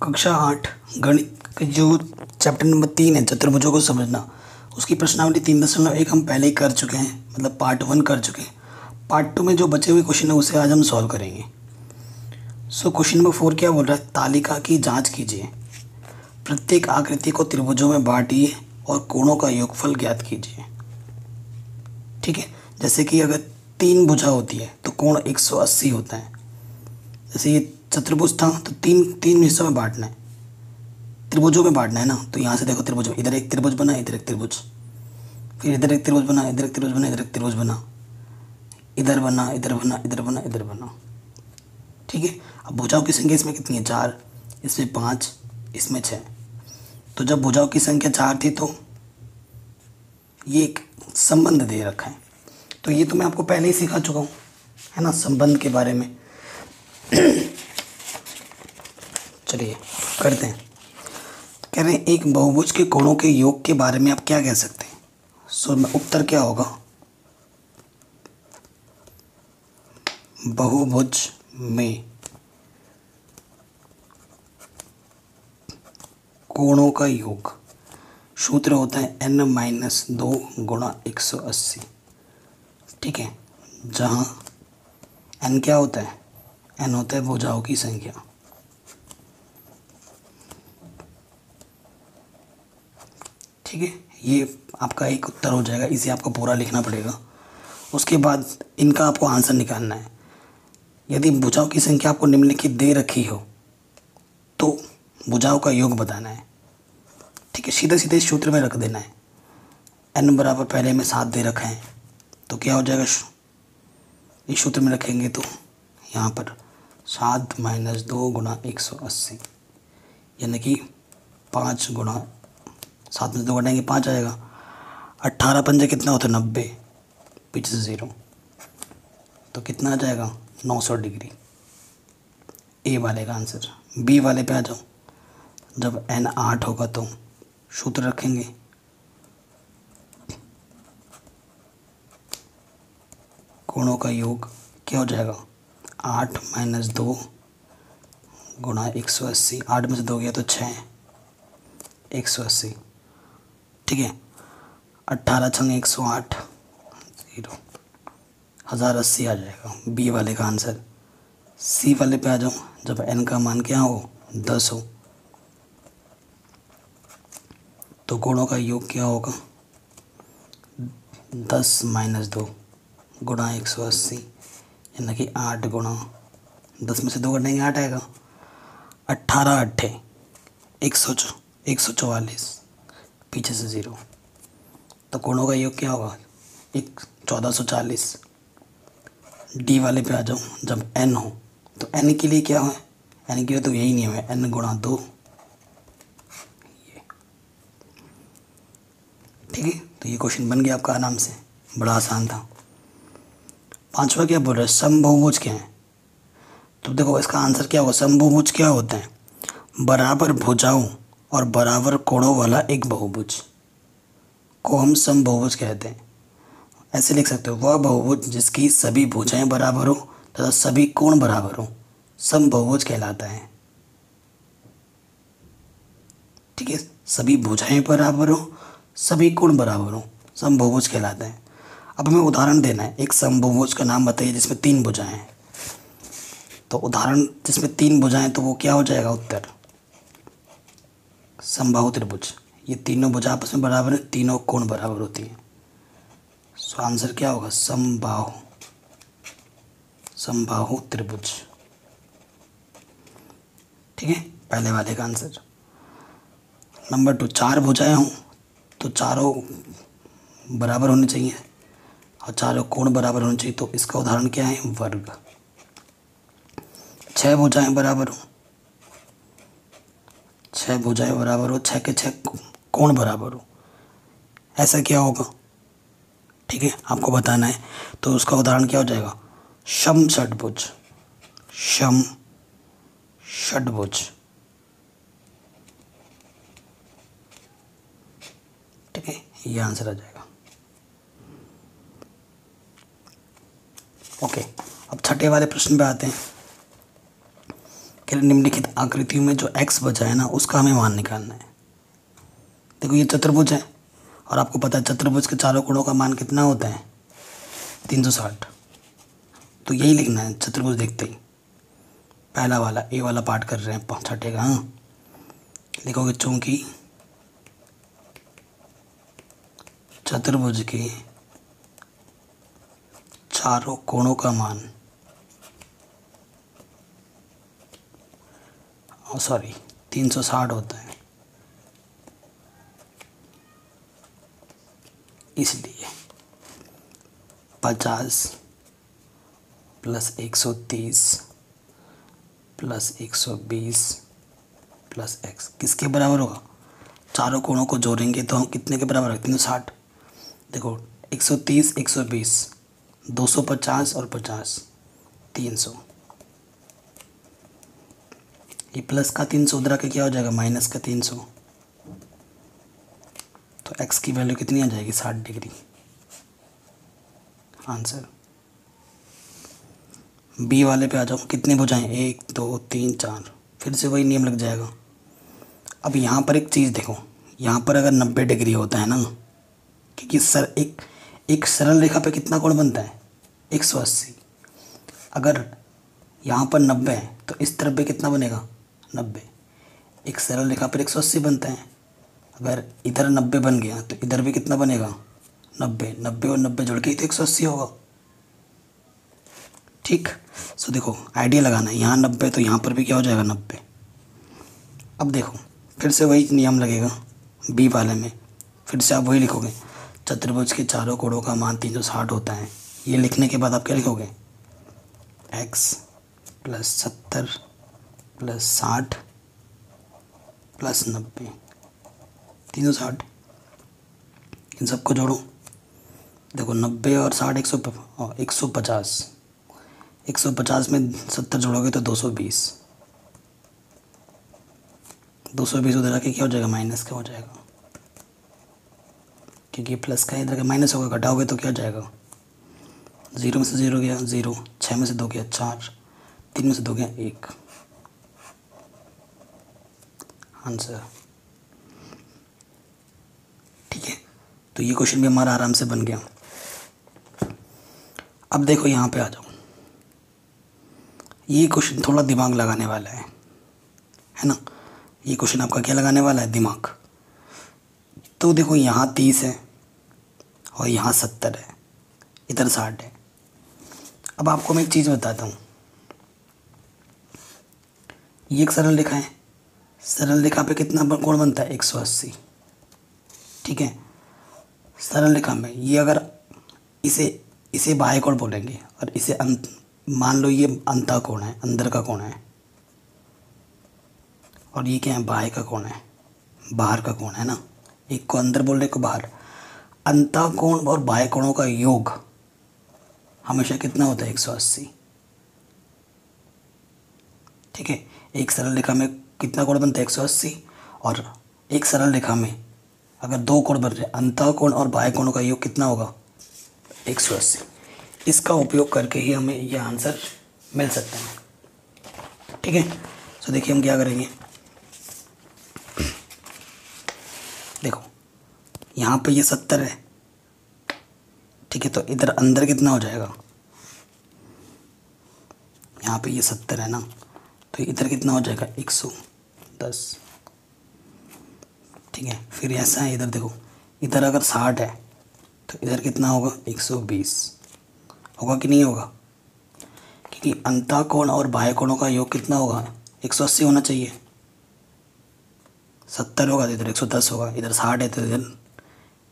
कक्षा 8 गणित के जो चैप्टर नंबर 3 है चतुर्भुजों को समझना, उसकी प्रश्नावली 3.1 हम पहले ही कर चुके हैं, मतलब पार्ट 1 कर चुके हैं। पार्ट 2 में जो बचे हुए क्वेश्चन है उसे आज हम सॉल्व करेंगे। सो क्वेश्चन नंबर 4 क्या बोल रहा है, तालिका की जांच कीजिए, प्रत्येक आकृति को त्रिभुजों में बांटिए और कोणों का योगफल ज्ञात कीजिए। ठीक है, जैसे कि अगर 3 भुजा होती है तो कोण 180 होता है। जैसे ये चतुर्भुज था तो तीन हिस्सों में बांटना है, त्रिभुजों में बांटना है ना। तो यहाँ से देखो त्रिभुज, इधर एक त्रिभुज बना, इधर एक त्रिभुज, फिर इधर एक त्रिभुज बना, इधर एक त्रिभुज बना, इधर एक त्रिभुज बना, इधर बना, इधर बना, इधर बना, इधर बना। ठीक है, अब भुजाओं की संख्या इसमें कितनी है, 4, इसमें 5, इसमें 6। तो जब भुजाओं की संख्या 4 थी तो ये एक संबंध दे रखा है। तो ये तो मैं आपको पहले ही सिखा चुका हूँ, है ना, संबंध के बारे में। चलिए करते हैं। कह रहे हैं एक बहुभुज के कोणों के योग के बारे में आप क्या कह सकते हैं। सो उत्तर क्या होगा, बहुभुज में कोणों का योग सूत्र होता है n-2 गुणा 180। ठीक है, जहाँ n क्या होता है, n होता है भुजाओं की संख्या। ठीक है, ये आपका एक उत्तर हो जाएगा, इसे आपको पूरा लिखना पड़ेगा। उसके बाद इनका आपको आंसर निकालना है। यदि भुजाओं की संख्या आपको निम्नलिखित दे रखी हो तो भुजाओं का योग बताना है। ठीक है, सीधे सीधे इस सूत्र में रख देना है। n बराबर पहले में 7 दे रखा है तो क्या हो जाएगा, इस सूत्र में रखेंगे तो यहाँ पर 7 - 2 गुणा 180, यानी कि 5 गुणा 7 में से 2 घटाएंगे 5 आएगा। 18 पंजे कितना होता है, 90, पीछे से 0, तो कितना आ जाएगा 900 डिग्री। ए वाले का आंसर। बी वाले पे आ जाओ। जब n 8 होगा तो सूत्र रखेंगे, कोणों का योग क्या हो जाएगा, 8 - 2 गुणा 180। 8 में से 2 गया तो 6, 180। ठीक है, 18 × 108, 0, 1080 आ जाएगा बी वाले का आंसर। सी वाले पे आ जाओ। जब n का मान क्या हो, 10 हो, तो कोणों का योग क्या होगा, 10 - 2 गुणा 180, यानी कि 8 गुणा 10 में से 2 घटाएंगे 8 आएगा। 18 8 144, पीछे से 0, तो कोणों का योग क्या होगा, 1440। डी वाले पे आ जाओ। जब n हो तो n के लिए क्या है, n के लिए तो यही नियम है, n गुणा 2। ठीक है, तो ये क्वेश्चन बन गया आपका आराम से, बड़ा आसान था। 5वां क्या बोल रहा है, समबहुभुज क्या है। तो देखो इसका आंसर क्या होगा, समबहुभुज क्या होता है, बराबर भुजाओं और बराबर कोणों वाला एक बहुभुज को हम समबहुभुज कहते हैं। ऐसे लिख सकते हो, वह बहुभुज जिसकी सभी भुजाएं बराबर हो तथा सभी कोण बराबर हो समबहुभुज कहलाता है। ठीक है, सभी भुजाएं बराबर हो, सभी कोण बराबर हो, समबहुभुज कहलाता है। अब हमें उदाहरण देना है, एक समबहुभुज का नाम बताइए जिसमें 3 भुजाएं हैं। तो उदाहरण जिसमें 3 भुजाएं, तो वो क्या हो जाएगा उत्तर, समबाहु त्रिभुज। ये तीनों भुजा आपस में बराबर है, तीनों कोण बराबर होती हैं। सो आंसर क्या होगा, समबाहु त्रिभुज। ठीक है, पहले वाले का आंसर। नंबर 2, 4 भुजाएं हों तो चारों बराबर होनी चाहिए और चारों कोण बराबर होने चाहिए। तो इसका उदाहरण क्या है, वर्ग। 6 भुजाएं बराबर हो, 6 भुजाएं बराबर हो, 6 के 6 कोण बराबर हो, ऐसा क्या होगा। ठीक है, आपको बताना है। तो उसका उदाहरण क्या हो जाएगा, सम षटभुज, सम षटभुज। ठीक है, ये आंसर आ जाएगा। ओके, अब छठे वाले प्रश्न पे आते हैं। कि निम्नलिखित आकृतियों में जो x बचा है ना उसका हमें मान निकालना है। देखो ये चतुर्भुज है और आपको पता है चतुर्भुज के चारों कोणों का मान कितना होता है 360। तो यही लिखना है चतुर्भुज देखते ही, पहला वाला ए वाला पार्ट कर रहे हैं छठे का। हाँ लिखोगे चूंकि चतुर्भुज के चारों कोणों का मान 360 होता है, इसलिए 50 प्लस 130 प्लस 120 प्लस x किसके बराबर होगा? चारों कोणों को जोड़ेंगे तो हम कितने के बराबर है? 360। देखो 130 120 250 और 50 300, ये प्लस का 300 उधर आके क्या हो जाएगा माइनस का 300। तो x की वैल्यू कितनी आ जाएगी 60 डिग्री। आंसर। बी वाले पे आ जाओ, कितने भुजाएं 1 2 3 4, फिर से वही नियम लग जाएगा। अब यहाँ पर एक चीज़ देखो, यहाँ पर अगर 90 डिग्री होता है ना, क्योंकि सर एक सरल रेखा पे कितना कोण बनता है 180। अगर यहाँ पर 90 है तो इस तरफ पे कितना बनेगा 90। एक सरल रेखा पर 180 बनता है, अगर इधर 90 बन गया तो इधर भी कितना बनेगा 90। 90 और 90 जोड़ के ही तो 180 होगा। ठीक, सो देखो आइडिया लगाना है, यहाँ 90 तो यहाँ पर भी क्या हो जाएगा 90। अब देखो फिर से वही नियम लगेगा बी वाले में, फिर से आप वही लिखोगे चतुर्भुज के चारों कोणों का मान 360 होता है। ये लिखने के बाद आप क्या लिखोगे x प्लस 70 प्लस 60 प्लस 90 360। इन सबको जोड़ो, देखो 90 और 60 150। 150 में 70 जोड़ोगे तो 220। 220 उधर आके क्या हो जाएगा माइनस का हो जाएगा, क्योंकि प्लस का इधर का माइनस होगा, घटाओगे तो क्या हो जाएगा 0 में से 0 गया 0, 6 में से 2 गया 4, 3 में से 2 गया 1। आंसर। ठीक है, तो ये क्वेश्चन भी हमारा आराम से बन गया। अब देखो यहाँ पे आ जाओ, ये क्वेश्चन थोड़ा दिमाग लगाने वाला है ना। ये क्वेश्चन आपका क्या लगाने वाला है दिमाग। तो देखो यहाँ 30 है और यहाँ 70 है, इधर 60 है। अब आपको मैं एक चीज़ बताता हूँ, ये एक सरल रेखा है, सरल रेखा पे कितना कोण बनता है 180। ठीक है, सरल रेखा में ये अगर इसे बाह्य कोण बोलेंगे और इसे मान लो ये अंतः कोण है, अंदर का कोण है, और ये क्या है बाह्य का कोण है, बाहर का कोण है ना। एक को अंदर बोल रहे को बाहर। अंतः कोण और बाह्य कोणों का योग हमेशा कितना होता है 180। ठीक है, एक सरल रेखा में कितना कोण बनता है 180, और एक सरल रेखा में अगर दो कोण बन रहे अंतः कोण और बाह्य कोणों का योग कितना होगा 180। इसका उपयोग करके ही हमें यह आंसर मिल सकता है। ठीक है, तो देखिए हम क्या करेंगे, देखो यहाँ पे ये 70 है। ठीक है, तो इधर अंदर कितना हो जाएगा, यहाँ पे ये 70 है ना, तो इधर कितना हो जाएगा 110। ठीक है, फिर ऐसा है, इधर देखो इधर अगर 60 है तो इधर कितना होगा 120 होगा कि नहीं होगा, क्योंकि अंतः कोण और बाह्य कोणों का योग कितना होगा 180 होना चाहिए। 70 होगा तो इधर 110 होगा, इधर 60 है तो इधर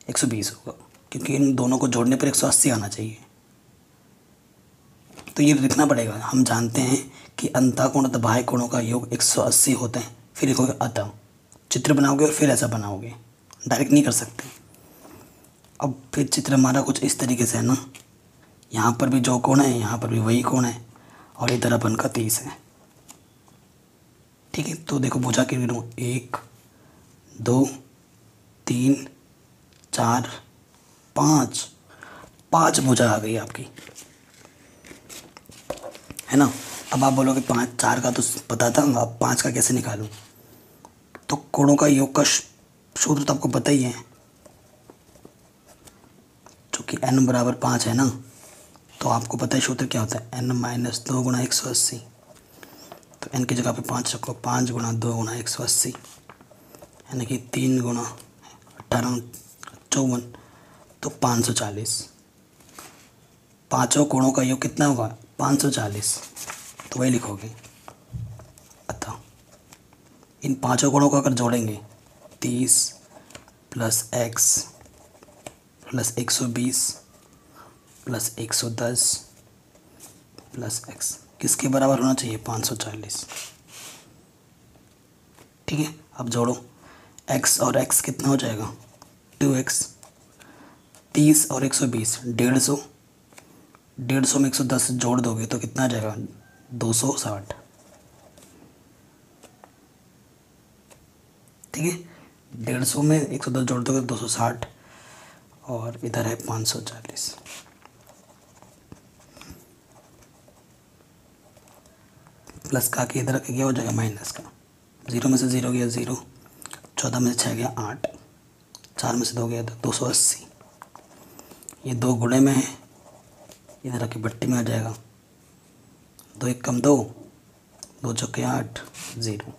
120 होगा, क्योंकि इन दोनों को जोड़ने पर 180 आना चाहिए। तो ये लिखना पड़ेगा, हम जानते हैं कि अंतः कोण तथा बाह्य कोणों का योग 180 होते हैं। फिर लिखोगे अतः, चित्र बनाओगे और फिर ऐसा बनाओगे, डायरेक्ट नहीं कर सकते। अब फिर चित्र हमारा कुछ इस तरीके से है ना, यहाँ पर भी जो कोण है यहाँ पर भी वही कोण है, और इधर अपन का 30 है। ठीक है, तो देखो भुजा के गिनो 1 2 3 4 5 भुजा आ गई आपकी, है ना। अब आप बोलोगे 5 4 का तो पता था, अब 5 का कैसे निकालूं? तो कोणों का योग का सूत्र तो आपको पता ही है, चूँकि n बराबर 5 है ना, तो आपको पता है सूत्र क्या होता है, n माइनस 2 गुणा 180। तो n की जगह पे 5 रखो, 5 गुणा 2 गुणा 180, यानी कि 3 गुणा 18 54, तो 540। पाँचों कोणों का योग कितना होगा? 540। तो वही लिखोगे। अतः इन पांचों कोणों को अगर जोड़ेंगे 30 plus x plus 120 plus 110 plus x किसके बराबर होना चाहिए? 540। ठीक है, अब जोड़ो, x और x कितना हो जाएगा? 2x। 30 और 120 150, 150 में 110 जोड़ दोगे तो कितना आ जाएगा? 260। ठीक है, 150 में 110 जोड़ दोगे 260, और इधर है 540। प्लस का के इधर क्या हो जाएगा? माइनस का। 0 में से 0 गया 0, 14 में से 6 गया 8, 4 में से 2 गया तो 280। ये 2 गुणे में है, इधर आके बट्टी में आ जाएगा। 2 1 कम 2, 2 चौके 8, 0।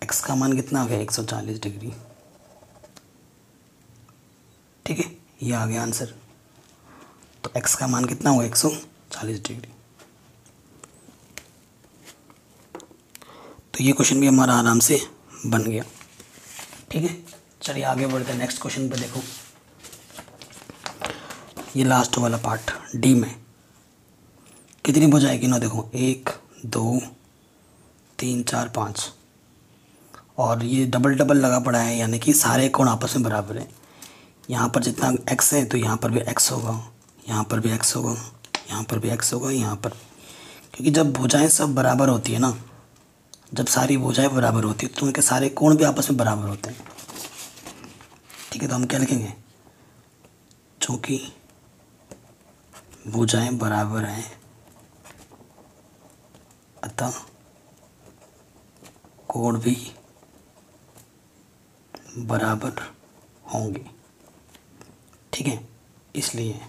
एक्स का मान कितना आ गया? 140 डिग्री। ठीक है, ये आ गया आंसर। तो एक्स का मान कितना हुआ? 140 डिग्री। तो ये क्वेश्चन भी हमारा आराम से बन गया। ठीक है, चलिए आगे बढ़ते हैं नेक्स्ट क्वेश्चन पे। देखो ये लास्ट वाला पार्ट डी में कितनी भुजाएं गिनो। देखो 1 2 3 4 5, और ये डबल डबल लगा पड़ा है, यानी कि सारे कोण आपस में बराबर है। यहाँ पर जितना x है तो यहाँ पर भी x होगा, यहाँ पर भी x होगा, यहाँ पर भी x होगा, यहाँ पर, क्योंकि जब भुजाएं सब बराबर होती है ना, जब सारी भुजाएं बराबर होती है तो उनके सारे कोण भी आपस में बराबर होते हैं। ठीक है, तो हम क्या लिखेंगे? चूँकि भुजाएं बराबर हैं अतः कोण भी बराबर होंगे। ठीक है, इसलिए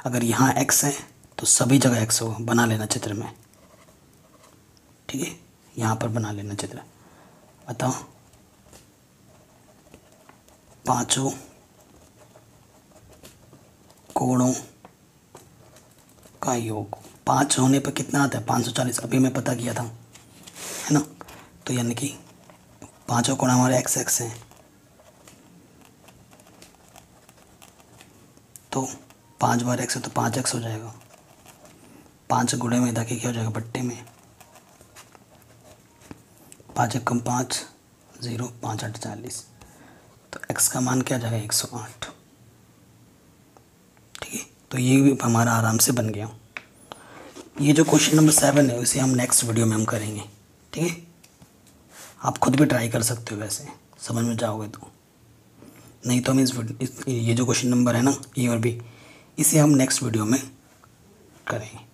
अगर यहाँ x है तो सभी जगह x होगा। बना लेना चित्र में। ठीक है, यहाँ पर बना लेना चित्र। अतः पांचों कोणों का योग 5 होने पर कितना आता है? 540। अभी मैं पता किया था, है ना। तो यानी कि पांचों कोण हमारे x x हैं, तो 5 बार x है तो 5x हो जाएगा। 5 गुणे में देखिए क्या हो जाएगा? बट्टे में 5 1 कम 5 0, 5 8 40। तो x का मान क्या आ जाएगा? 108। ठीक है, तो ये भी हमारा आराम से बन गया। ये जो क्वेश्चन नंबर 7 है उसे हम नेक्स्ट वीडियो में हम करेंगे। ठीक है, आप खुद भी ट्राई कर सकते हो, वैसे समझ में जाओगे तो। नहीं तो हम ये जो क्वेश्चन नंबर है ना, ए और बी, इसे हम नेक्स्ट वीडियो में करेंगे।